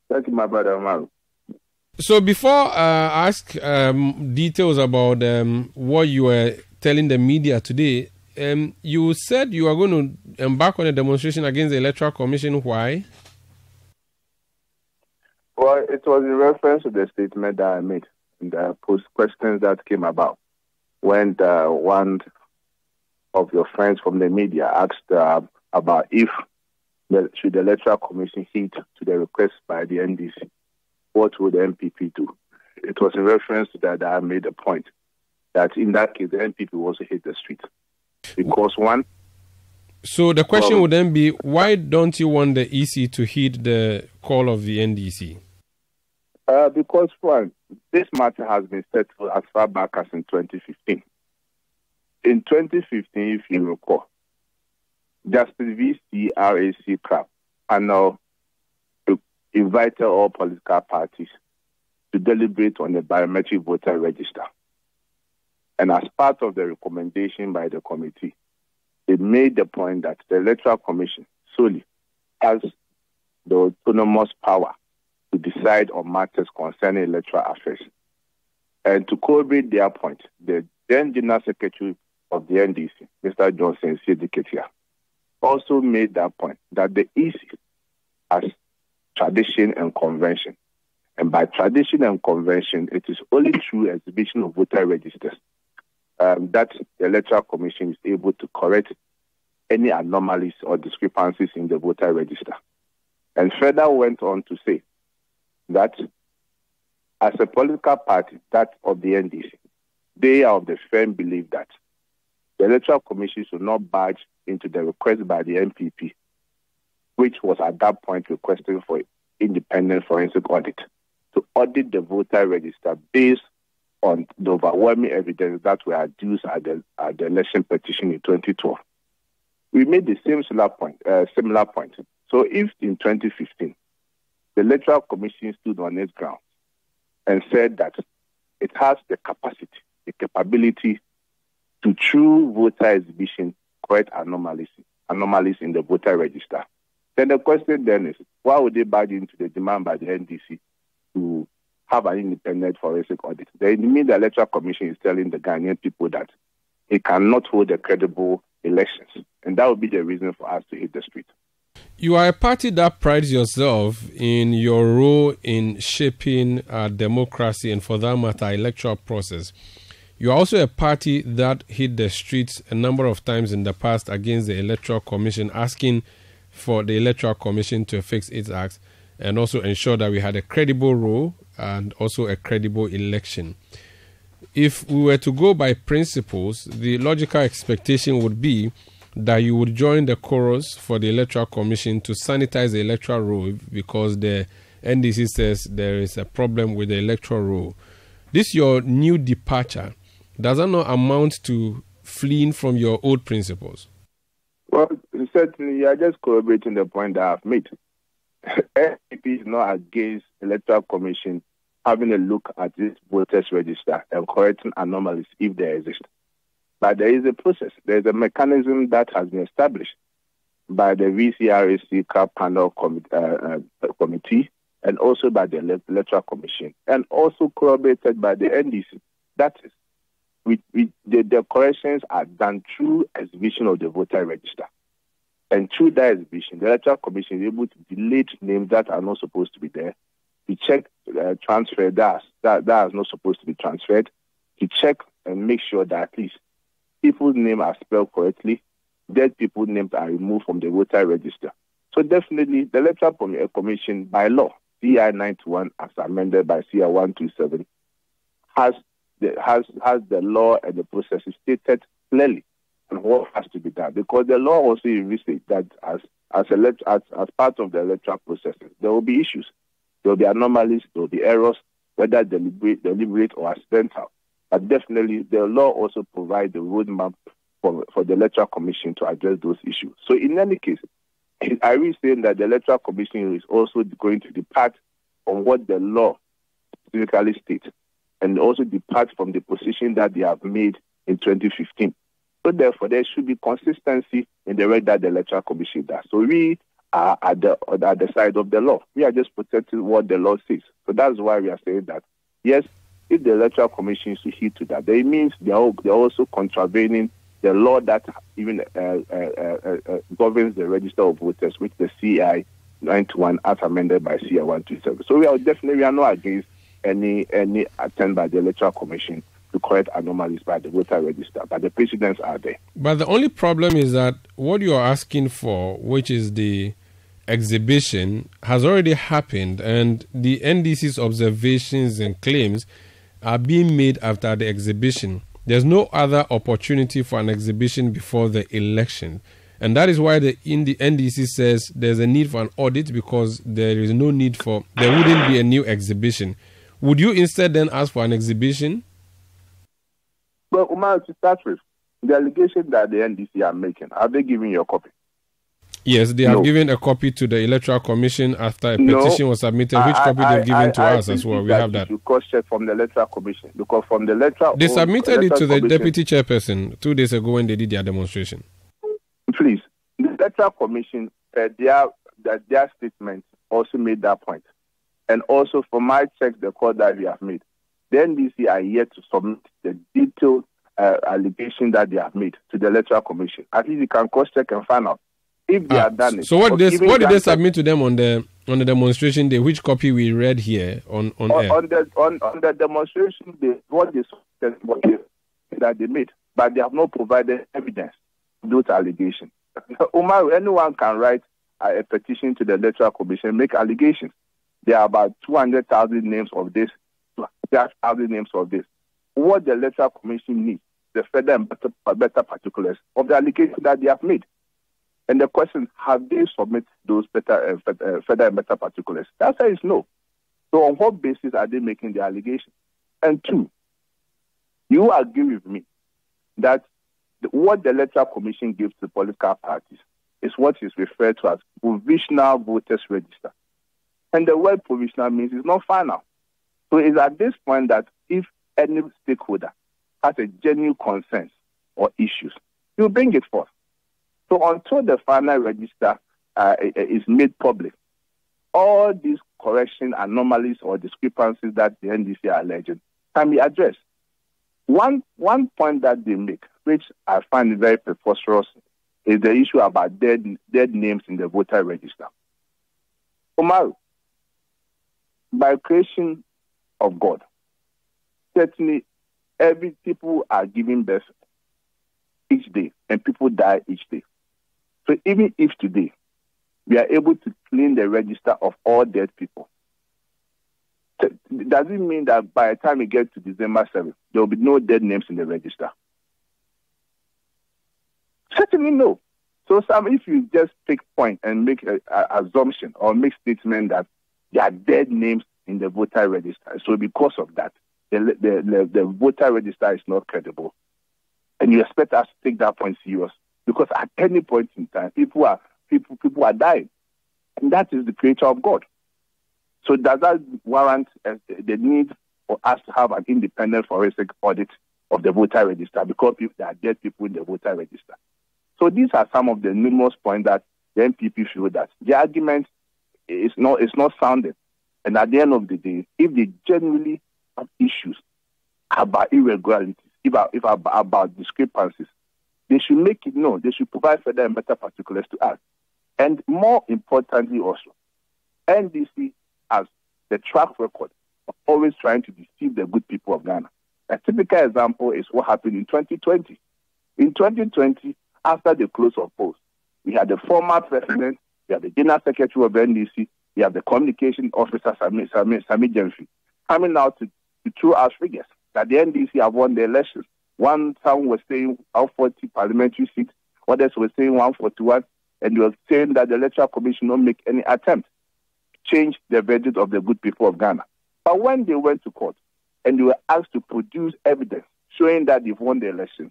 Thank you, my brother Maru. So before I ask details about what you were telling the media today, you said you are going to embark on a demonstration against the Electoral Commission. Why? Well, it was in reference to the statement that I made in the post questions that came about when one of your friends from the media asked about if should the Electoral Commission heed to the request by the NDC, what would the NPP do? It was in reference to that I made a point that in that case the NPP will also hit the street because one. So the question would then be, why don't you want the EC to heed the call of the NDC? Because one, this matter has been settled as far back as in 2015. In 2015, if you recall, Justice V.C. RAC CRAP panel invited all political parties to deliberate on the biometric voter register. And as part of the recommendation by the committee, they made the point that the Electoral Commission solely has the autonomous power to decide on matters concerning electoral affairs. And to corroborate their point, the then General Secretary of the NDC, Mr. Johnson Sidiketia, also made that point that the EC has tradition and convention. And by tradition and convention, it is only through exhibition of voter registers that the Electoral Commission is able to correct any anomalies or discrepancies in the voter register. And further went on to say that as a political party, that of the NDC, they are of the firm belief that the Electoral Commission should not barge into the request by the NPP, which was at that point requesting for independent forensic audit, to audit the voter register based on the overwhelming evidence that were adduced at the election petition in 2012. We made the same similar point. So if in 2015, the Electoral Commission stood on its ground and said that it has the capacity, the capability to, through voter exhibition, correct anomalies in the voter register, then the question then is, why would they barge into the demand by the NDC to have an independent forensic audit? They mean the Electoral Commission is telling the Ghanaian people that it cannot hold a credible elections. And that would be the reason for us to hit the street. You are a party that prides yourself in your role in shaping our democracy and, for that matter, electoral process. You are also a party that hit the streets a number of times in the past against the Electoral Commission, asking for the Electoral Commission to fix its acts and also ensure that we had a credible role and also a credible election. If we were to go by principles, the logical expectation would be that you would join the chorus for the Electoral Commission to sanitize the electoral roll because the NDC says there is a problem with the electoral roll. This your new departure. Does that not amount to fleeing from your old principles? Well, certainly, you are just corroborating the point that I've made. NPP is not against Electoral Commission having a look at this voters register and correcting anomalies if they exist. But there is a process. There is a mechanism that has been established by the VCRAC CAP panel committee and also by the Electoral Commission and also corroborated by the NDC. That is, the corrections are done through exhibition of the voter register. And through that exhibition, the Electoral Commission is able to delete names that are not supposed to be there, to check transfer that is not supposed to be transferred, to check and make sure that at least people's names are spelled correctly, dead people's names are removed from the voter register. So definitely, the Electoral Commission, by law, CI 91 as amended by CI 127, has the law and the process stated clearly on what has to be done. Because the law also envisages that as part of the electoral process, there will be issues. There will be anomalies, there will be errors, whether deliberate or accidental. But definitely, the law also provides the roadmap for the Electoral Commission to address those issues. So in any case, I will say that the Electoral Commission is also going to depart from what the law specifically states and also depart from the position that they have made in 2015. So therefore, there should be consistency in the way that the Electoral Commission does. So we at the side of the law. We are just protecting what the law says. So that's why we are saying that, yes, if the Electoral Commission is to heed to that, it means they're also contravening the law that even governs the register of voters, which the CI 91 as amended by CI 127. So we are not against any attempt by the Electoral Commission to correct anomalies by the voter register, but the precedents are there. But the only problem is that what you are asking for, which is the exhibition, has already happened, and the NDC's observations and claims are being made after the exhibition. There's no other opportunity for an exhibition before the election. And that is why the NDC says there's a need for an audit, because there wouldn't be a new exhibition. Would you instead then ask for an exhibition? Well, Umar, to start with, the allegation that the NDC are making, are they giving you a copy? Yes, they have given a copy to the Electoral Commission after a petition was submitted. Which copy they've given to us as well? We have that. You cross-check from the Electoral Commission, because from the Electoral... They submitted it to the Deputy Chairperson 2 days ago when they did their demonstration. Please, the Electoral Commission, their statement also made that point. And also, from my checks, the call that we have made, the NDC are yet to submit the detailed allegation that they have made to the Electoral Commission. At least you can cross-check and find out if they have done it. So what did they submit to them on the demonstration day? Which copy we read here on air? On the demonstration day, what they submitted that they made, but they have not provided evidence to those allegations. Umar, anyone can write a petition to the Electoral Commission, make allegations. There are about 200,000 names of this, 200,000 names of this. What the Electoral Commission needs, the further and better particulars of the allegation that they have made. And the question, have they submitted those further and better particulars? The answer is no. So on what basis are they making the allegation? And two, you agree with me that what the Electoral Commission gives to political parties is what is referred to as provisional voters register. And the word provisional means it's not final. So it's at this point that if any stakeholder has a genuine concern or issues, you bring it forth. So until the final register is made public, all these correction anomalies or discrepancies that the NDC are alleging can be addressed. One point that they make, which I find very preposterous, is the issue about dead names in the voter register. Omar, by creation of God, certainly every people are giving birth each day and people die each day. So even if today we are able to clean the register of all dead people, does it mean that by the time we get to December 7th, there will be no dead names in the register? Certainly no. So if you just take point and make an assumption or make statement that there are dead names in the voter register, so because of that, the voter register is not credible, and you expect us to take that point serious, because at any point in time, people are dying, and that is the creator of God. So does that warrant the need for us to have an independent forensic audit of the voter register because there are dead people in the voter register? So these are some of the numerous points that the NPP feel that the argument is not sounded. And at the end of the day, if they genuinely have issues about irregularities, about discrepancies, they should make it known. They should provide further and better particulars to us. And more importantly also, NDC has the track record of always trying to deceive the good people of Ghana. A typical example is what happened in 2020. In 2020, after the close of polls, we had the former president, we had the general secretary of NDC, we have the communication officer, Sami Jemfi, coming out to throw us figures that the NDC have won the elections. Some were saying 140 parliamentary seats, others were saying 141, and they were saying that the Electoral Commission won't make any attempt to change the verdict of the good people of Ghana. But when they went to court and they were asked to produce evidence showing that they've won the election,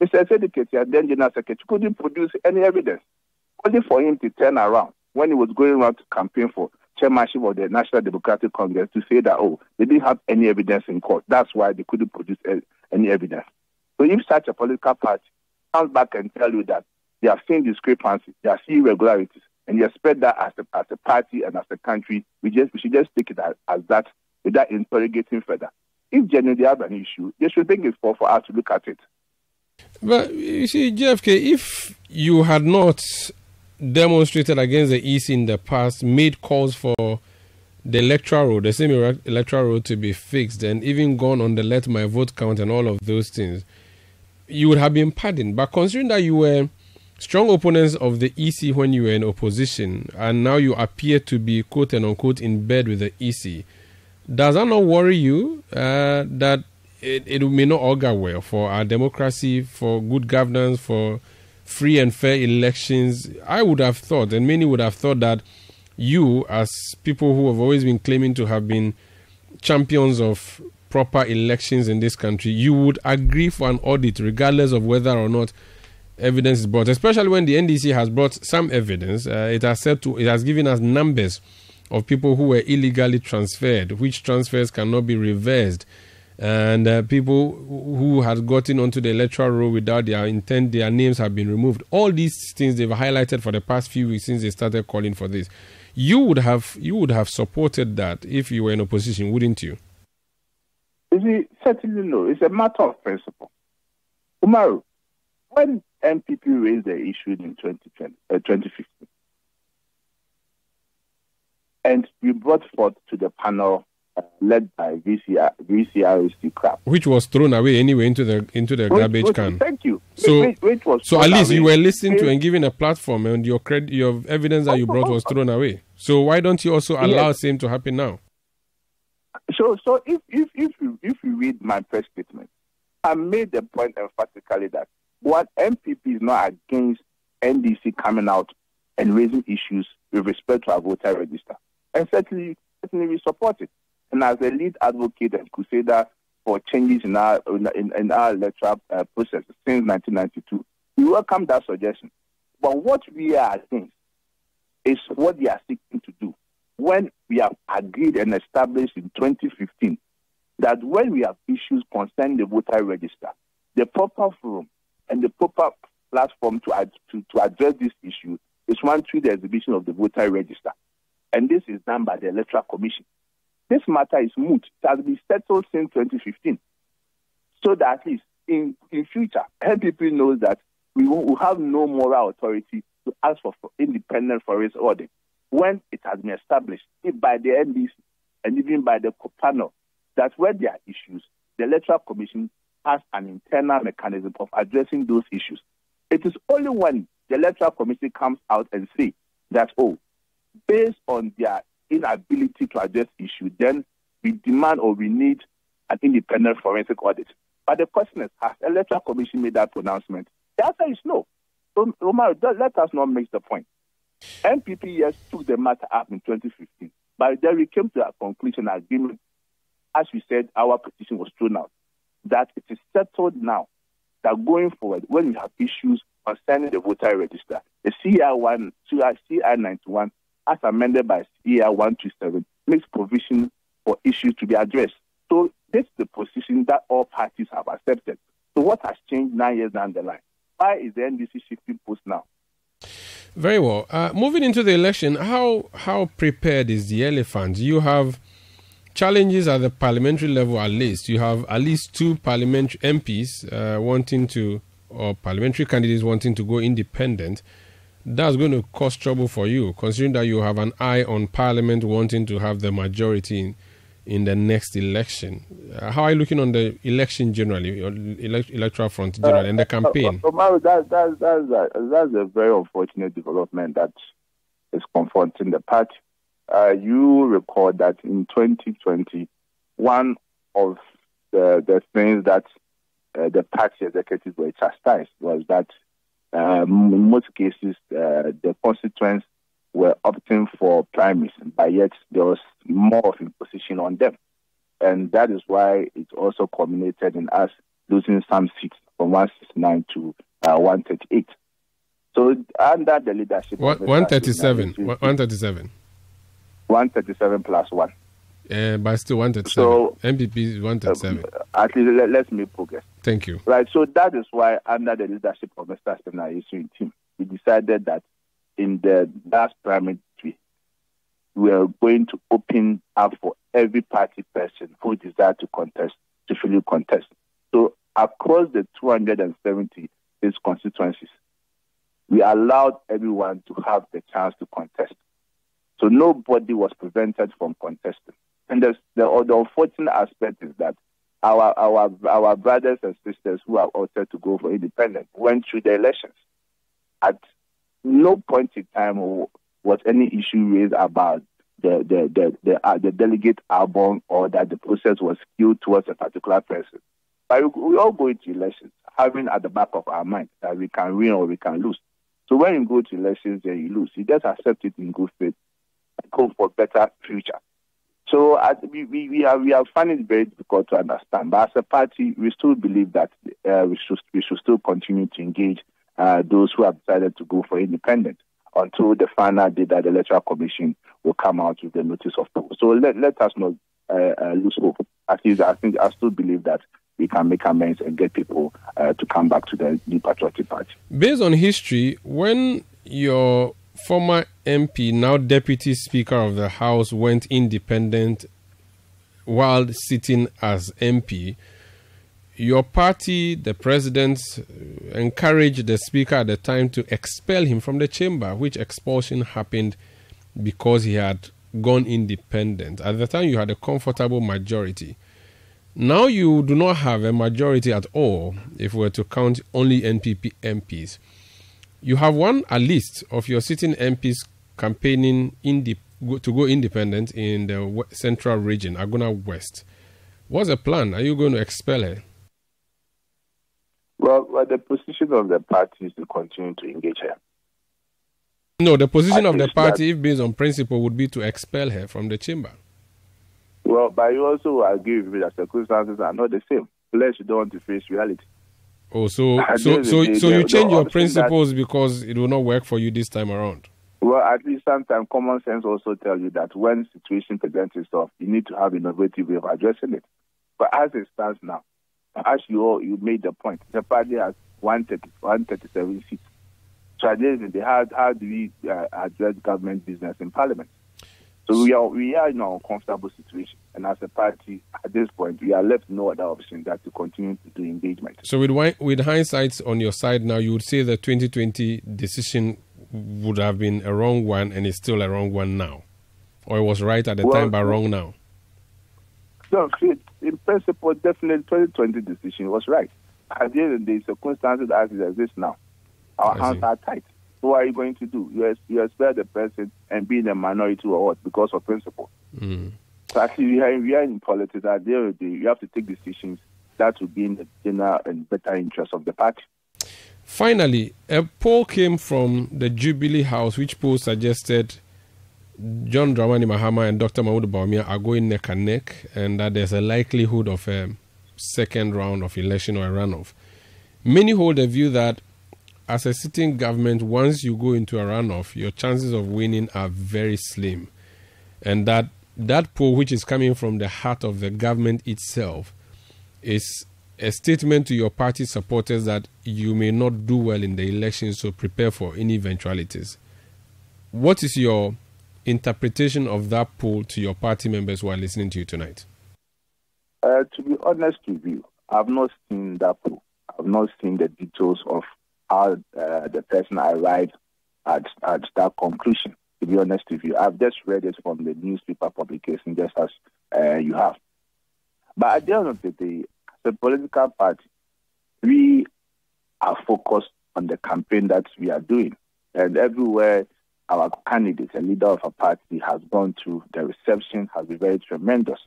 Mr. Sediketi, then General Secretary, couldn't produce any evidence, only for him to turn around when he was going around to campaign for chairmanship of the National Democratic Congress to say that, they didn't have any evidence in court. That's why they couldn't produce any evidence. So if such a political party comes back and tell you that they have seen discrepancies, they have seen irregularities, and you expect that as a party and as a country, we should just take it as that without interrogating further. If genuinely have an issue, they should think it's for us to look at it. But you see, JFK, if you had not demonstrated against the EC in the past, made calls for the electoral roll, the same electoral roll to be fixed, and even gone on the let my vote count and all of those things, you would have been pardoned. But considering that you were strong opponents of the EC when you were in opposition, and now you appear to be quote and unquote in bed with the EC, does that not worry you that it may not augur well for our democracy, for good governance, for free and fair elections? I would have thought, and many would have thought, that you, as people who have always been claiming to have been champions of proper elections in this country, you would agree for an audit regardless of whether or not evidence is brought, especially when the NDC has brought some evidence. It has given us numbers of people who were illegally transferred, which transfers cannot be reversed, and people who had gotten onto the electoral roll without their intent, their names have been removed. All these things they've highlighted for the past few weeks since they started calling for this. You would have supported that if you were in opposition, wouldn't you? You see, certainly no. It's a matter of principle. Umaru, when NPP raised the issue in 2015, and we brought forth to the panel led by VCRC crap, which was thrown away anyway into the garbage can. Thank you. So at least away. You were listened to and given a platform, and your evidence that you brought was thrown away. So why don't you also allow the same to happen now? So if you read my press statement, I made the point emphatically that what NPP is not against NDC coming out and raising issues with respect to our voter register, and certainly we support it. And as a lead advocate and crusader for changes in our electoral process since 1992, we welcome that suggestion. But what we are against is what they are seeking to do. When we have agreed and established in 2015 that when we have issues concerning the voter register, the proper forum and the proper platform to address this issue is through the exhibition of the voter register. And this is done by the Electoral Commission. This matter is moot. It has been settled since 2015. So that at least in future, NPP knows that we will have no moral authority to ask for independent forensic audit when it has been established by the NDC and even by the panel that where there are issues, the Electoral Commission has an internal mechanism of addressing those issues. It is only when the Electoral Commission comes out and say that, based on their inability to address issues, then we demand or we need an independent forensic audit. But the question is, has the Electoral Commission made that pronouncement? The answer is no. So, Omar, let us not make the point. NPP, yes, took the matter up in 2015, but then we came to a conclusion, agreement. As we said, our petition was thrown out, that it is settled now that going forward, when we have issues concerning the voter register, the CR91, as amended by CR 127, makes provision for issues to be addressed. So this is the position that all parties have accepted. So what has changed 9 years down the line? Why is the NDC shifting post now? Very well. Moving into the election, how prepared is the elephant? You have challenges at the parliamentary level at least. You have at least 2 parliamentary MPs or parliamentary candidates wanting to go independent. That's going to cause trouble for you, considering that you have an eye on Parliament wanting to have the majority in the next election. How are you looking on the election generally, or electoral front generally, and the campaign? That's a very unfortunate development that is confronting the party. You recall that in 2020, one of the things that the party executives were chastised was that in most cases, the constituents were opting for primaries, but yet there was more of imposition on them. And that is why it also culminated in us losing some seats from 169 to 138. So under the leadership... 137. 137. 137 plus 1. But still 137. So, MPP is 137. At least let's make progress. Thank you. Right, so that is why under the leadership of Mr. Stena team, we decided that in the last primary, we are going to open up for every party person who desires to contest, to freely contest. So across the 270 these constituencies, we allowed everyone to have the chance to contest. So nobody was prevented from contesting. And the unfortunate aspect is that our brothers and sisters who are opted to go for independence went through the elections. At no point in time was any issue raised about the delegate album or that the process was skewed towards a particular person. But we all go into elections having at the back of our mind that we can win or we can lose. So when you go to elections and you lose, you just accept it in good faith and hope for a better future. So we are finding it very difficult to understand. But as a party, we still believe that we should still continue to engage those who have decided to go for independence until the final day that the Electoral Commission will come out with the notice of poll. So let us not lose hope. I still believe that we can make amends and get people to come back to the New Patriotic Party. Based on history, when your former MP, now Deputy Speaker of the House, went independent while sitting as MP, your party, the president, encouraged the Speaker at the time to expel him from the chamber, which expulsion happened because he had gone independent. At the time, you had a comfortable majority. Now you do not have a majority at all, if we were to count only NPP MPs. You have a list of your sitting MPs campaigning to go independent in the central region, Aguna West. What's the plan? Are you going to expel her? Well, the position of the party is to continue to engage her. No, the position of the party, if based on principle, would be to expel her from the chamber. Well, but you also agree with me that circumstances are not the same. Unless you don't want to face reality. Oh, so you change your principles because it will not work for you this time around? Well, at least sometimes common sense also tells you that when situation presents itself, you need to have an innovative way of addressing it. But as it stands now, as you made the point, the party has 137 seats. So at the end of the day, how do we address government business in Parliament? So we are in an uncomfortable situation. And as a party, at this point, we are left no other option than to continue to do engagement. So with hindsight on your side now, you would say the 2020 decision would have been a wrong one and it's still a wrong one now? Or it was right at the time but wrong now? No, in principle, definitely 2020 decision was right. At the end of the day, circumstances as it exists now, our hands are tight. So what are you going to do? You expel the person and be in the minority or what? Because of principle. Mm. So actually, we are in politics. At the end of the day, you have to take decisions that will be in the general and better interest of the party. Finally, a poll came from the Jubilee House, which poll suggested John Dramani Mahama and Dr. Mahmoud Bawumia are going neck and neck, and that there's a likelihood of a second round of election or a runoff. Many hold the view that as a sitting government, once you go into a runoff, your chances of winning are very slim. And that poll, which is coming from the heart of the government itself, is a statement to your party supporters that you may not do well in the elections, so prepare for any eventualities. What is your interpretation of that poll to your party members who are listening to you tonight? To be honest with you, I've not seen that poll. I've not seen the details of how the person arrived at that conclusion, to be honest with you. I've just read it from the newspaper publication, just as you have. But at the end of the day, as a political party, we are focused on the campaign that we are doing. And everywhere our candidate, a leader of a party, has gone to, the reception has been very tremendous.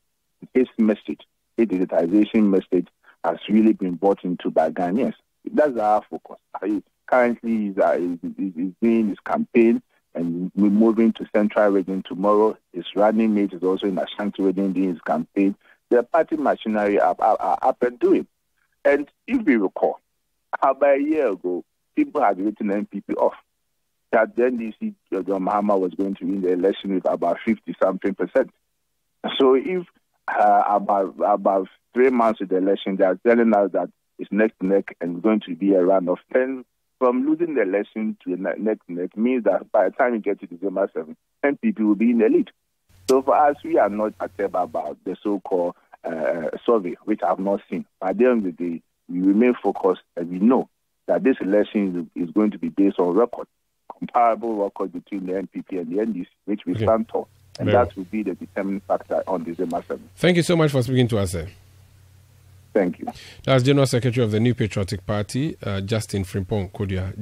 His message, his digitization message, has really been bought into by Ghanaians. That's our focus. Currently, he's doing his campaign and we're moving to Central Region tomorrow. His running mate is also in Ashanti Region doing his campaign. The party machinery are up and doing. And if we recall, about a year ago, people had written NPP off. That then NDC, John Mahama was going to win the election with about 50-something%. So if about 3 months of the election, they are telling us that it's neck to neck and going to be a runoff, then from losing the election to neck means that by the time you get to December 7th, NPP will be in the lead. So for us, we are not upset about the so-called survey, which I have not seen. By the end of the day, we remain focused and we know that this election is going to be based on record, comparable record between the NPP and the NDC, which we stand tall. And that will be the determining factor on December 7th. Thank you so much for speaking to us, sir. Thank you. That's General Secretary of the New Patriotic Party, Justin Frimpong Kodua.